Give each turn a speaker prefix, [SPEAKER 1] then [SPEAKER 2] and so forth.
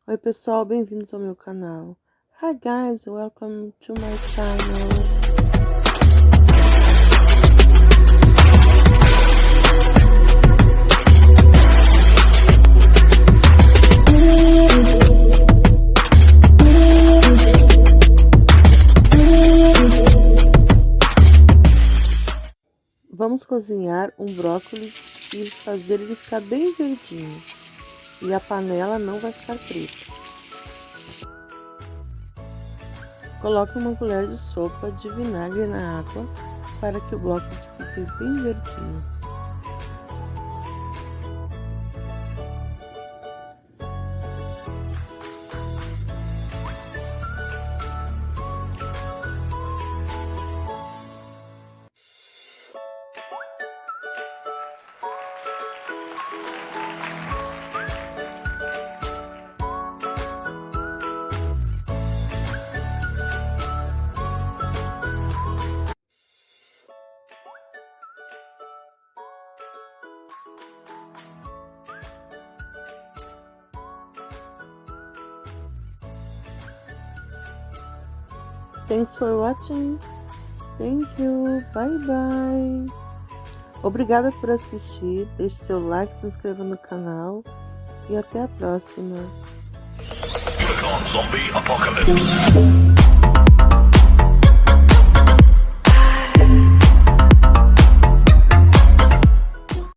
[SPEAKER 1] Oi pessoal, bem-vindos ao meu canal. Hi guys, welcome to my channel. Vamos cozinhar um brócolis e fazer ele ficar bem verdinho. E a panela não vai ficar preta. Coloque uma colher de sopa de vinagre na água para que o brócolis fique bem verdinho. Thanks for watching. Thank you. Bye bye. Obrigada por assistir. Deixe seu like, se inscreva no canal e até a próxima.
[SPEAKER 2] Zombie apocalypse.